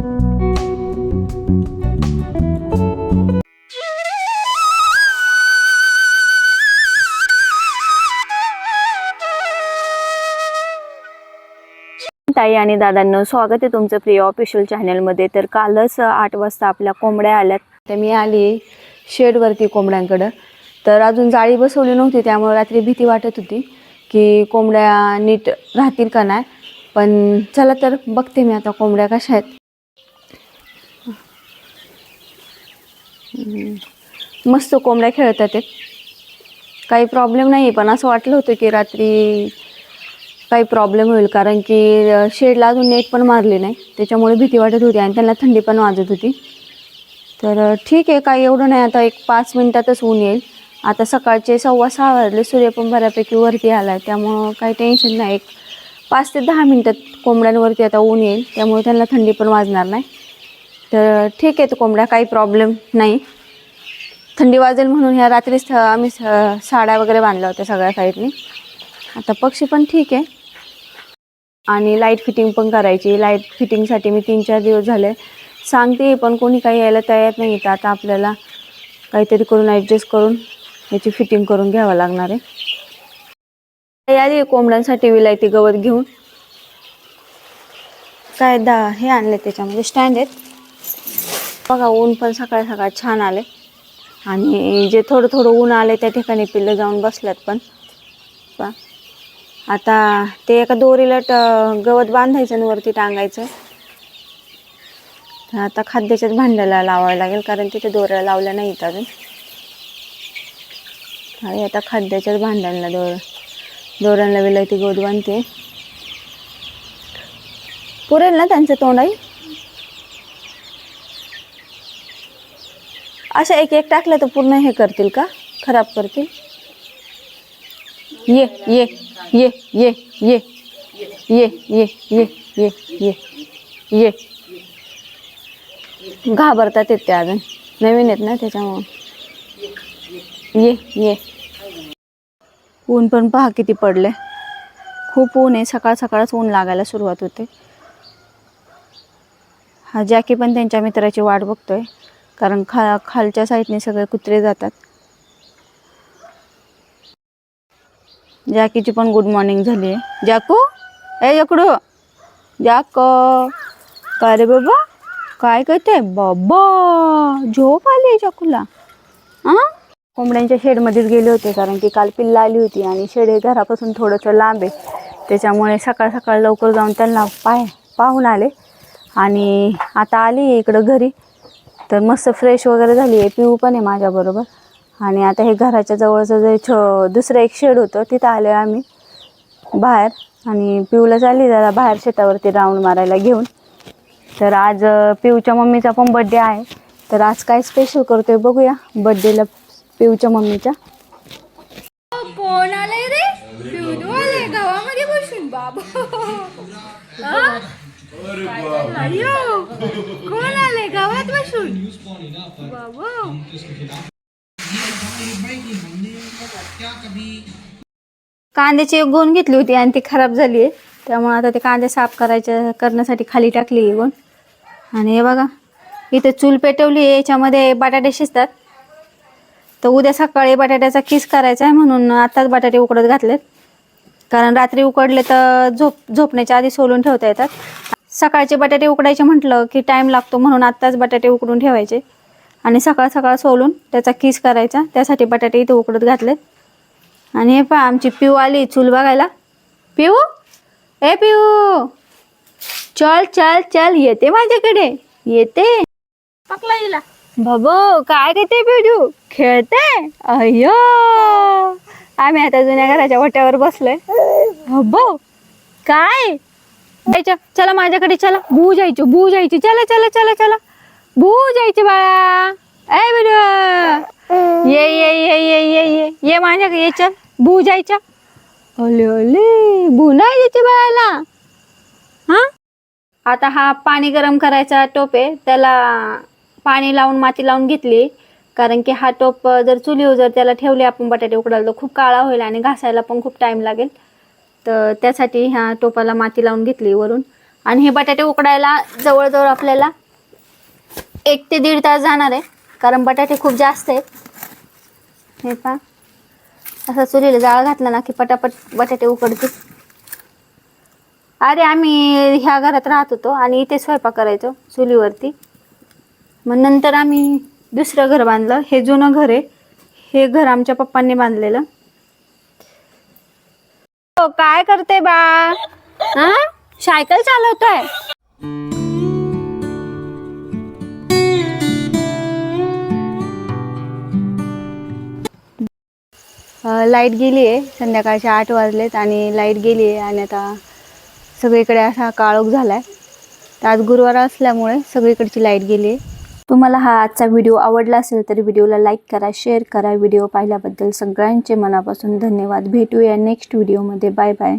ताई आणि दादांनो, स्वागत आहे तुमचं प्रिय ऑफिशियल चॅनलमध्ये। तर कालच 8 वाजता आपल्या कोंबड्या आल्यात। तर मी आली शेडवरती कोंबड्यांकडं। तर अजून जाळी बसवली नव्हती, त्यामुळे रात्री भीती वाटत होती की कोंबड्या नीट राहतील का नाही। पण चला तर बघते मी आता कोंबड्या कशा आहेत। मस्त कोंबड्या खेळतात आहेत, काही प्रॉब्लेम नाही। पण असं वाटलं होतं की रात्री काही प्रॉब्लेम होईल, कारण की शेडला अजून नेट पण मारली नाही, त्याच्यामुळे भीती वाटत होती आणि त्यांना थंडी पण वाजत होती। तर ठीक आहे, काही एवढं नाही, आता एक 5 मिनिटातच ऊन येईल। आता सकाळचे 6:15 वाजले, सूर्य पण बऱ्यापैकी वरती आला आहे, त्यामुळं काही टेन्शन नाही। एक 5 ते 10 मिनिटात कोंबड्यांवरती आता ऊन येईल, त्यामुळे त्यांना थंडी पण वाजणार नाही। तर ठीक आहे, तर कोंबड्या काही प्रॉब्लेम नाही। थंडी वाजेल म्हणून ह्या रात्रीच आम्ही साड्या वगैरे बांधल्या होत्या सगळ्या साईडनी। आता पक्षी पण ठीक आहे। आणि लाईट फिटिंग पण करायची। लाईट फिटिंगसाठी मी 3-4 दिवस झाले सांगते, पण कोणी काही यायला तयार नाही। तर आता आपल्याला काहीतरी करून ॲडजस्ट करून याची फिटिंग करून घ्यावं लागणार आहे। आली कोंबड्यांसाठी विलायती गवत घेऊन। काय हे आणले, त्याच्यामध्ये स्टँड आहेत बघा। ऊन पण सकाळ सकाळ छान आले, आणि जे थोडं थोडं ऊन आले त्या ठिकाणी पिल्लं जाऊन बसल्यात। पण आता ते एका दोरीला गवत बांधायचं आणि वरती टांगायचं। आता खाद्याच्याच भांड्याला लावायला लागेल, कारण तिथे दोऱ्या लावल्या नाहीत अजून। आणि आता खाद्याच्याच भांड्यांना दोऱ्यांना विलायती गवत बांधते। पुरेल ना त्यांचं तोंडाई? असं एक एक टाकलं तर पूर्ण हे करतील का, खराब करतील? ये ये ये ये ये ये ये ये ये ये ये घाबरतात ते, अजून नवीन आहेत ना त्याच्यामुळे। ये ये ऊन पण पहा किती पडले, खूप ऊन आहे। सकाळ सकाळच ऊन लागायला सुरुवात होते। हा जॅकी पण त्यांच्या मित्राची वाट बघतोय, कारण खालच्या साईडने सगळे कुत्रे जातात। जॅकीची पण गुड मॉर्निंग झाली आहे। जाकू, ए जकडू, जाक, काय रे बाबा, काय करते बाबा? झोप आली जाकूला? कोंबड्यांच्या शेडमध्येच गेले होते, कारण की काल पिल्लं आली होती आणि शेड हे घरापासून थोडंसं लांब आहे, त्याच्यामुळे सकाळ सकाळ लवकर जाऊन त्यांना पाहून आले। आणि आता आली इकडं घरी, तर मस्त फ्रेश वगैरे झाली आहे। पिऊ पण आहे माझ्याबरोबर। आणि आता हे घराच्या जवळचं जे दुसरं एक शेड होतं, तिथं आले आम्ही बाहेर, आणि पिऊला चालली जरा बाहेर शेतावरती राऊंड मारायला घेऊन। तर आज पिऊच्या मम्मीचा पण बड्डे आहे, तर आज काय स्पेशल करतोय बघूया पिऊच्या मम्मीच्या। कोण आलंय रे? पिऊ आले गावामध्ये बसून बाबा। अयो, कोण आले गावात बसून बाबा? कांद्याची एक गोण घेतली होती आणि ती खराब झाली आहे, त्यामुळे आता ते कांदे साफ करण्यासाठी खाली टाकली ही गोण। आणि हे बघा, इथे चूल पेटवली आहे, याच्यामध्ये बटाटे शिजतात। तर उद्या सकाळी बटाट्याचा किस करायचा आहे, म्हणून आताच बटाटे उकडत घातलेत, कारण रात्री उकडले तर झोपण्याच्या आधी सोलून ठेवता येतात। सकाळचे बटाटे उकडायचे म्हटलं की टाईम लागतो, म्हणून आत्ताच बटाटे उकडून ठेवायचे आणि सकाळ सकाळ सोलून त्याचा किस करायचा, त्यासाठी बटाटे इथे उकडत घातलेत। आणि हे पहा, आमची पिऊ आली चूल बघायला। पिऊ, ए पिऊ, चल चल चल, येते माझ्याकडे, येते। पकला हिला बाबू, काय करते पिऊ? खेळते? अय्यो, आम्ही आता जुन्या घराच्या वट्यावर बसलोय। बाबू, काय जायचं? चला माझ्याकडे, चला भू जायची, चला चला चला चला, भू जायची बाळा। ए बेटा, ये ये ये ये ये ये ये माझ्याकडे, ये, चल भू जायच्या। ओले ओले, भू नाही द्यायची बाळाला। आता हा पाणी गरम करायचा टोप आहे, त्याला पाणी लावून माती लावून घेतली, कारण की हा टोप जर चुलीवर जर त्याला ठेवले आपण बटाटे उकडायला तर खूप काळा होईल आणि घासायला पण खूप टाईम लागेल। तर त्यासाठी ह्या टोपाला माती लावून घेतली वरून, आणि हे बटाटे उकडायला जवळजवळ आपल्याला 1 ते 1.5 तास जाणार आहे, कारण बटाटे खूप जास्त आहेत। हे पहा, असं चुलीला जाळ घातला ना की पटापट बटाटे उकडतील। अरे आम्ही ह्या घरात राहत होतो आणि इथे स्वयंपाक करायचो चुलीवरती, मग नंतर आम्ही दुसरं घर बांधलं। हे जुनं घर आहे, हे घर आमच्या पप्पांनी बांधलेलं। हो, काय करते बा? हा, सायकल चालवतोय? लाईट गेली आहे, संध्याकाळचे 8 वाजलेत आणि लाईट गेली आहे आणि आता सगळीकडे असा काळोख झाला आहे। तर आज गुरुवार असल्यामुळे सगळीकडची लाईट गेली आहे। तुम्हाला हा आजचा व्हिडिओ आवडला असेल तर व्हिडिओला लाईक करा, शेअर करा। व्हिडिओ पाहिल्याबद्दल सगळ्यांचे मनापासून धन्यवाद। भेटूया नेक्स्ट व्हिडिओमध्ये। Bye bye.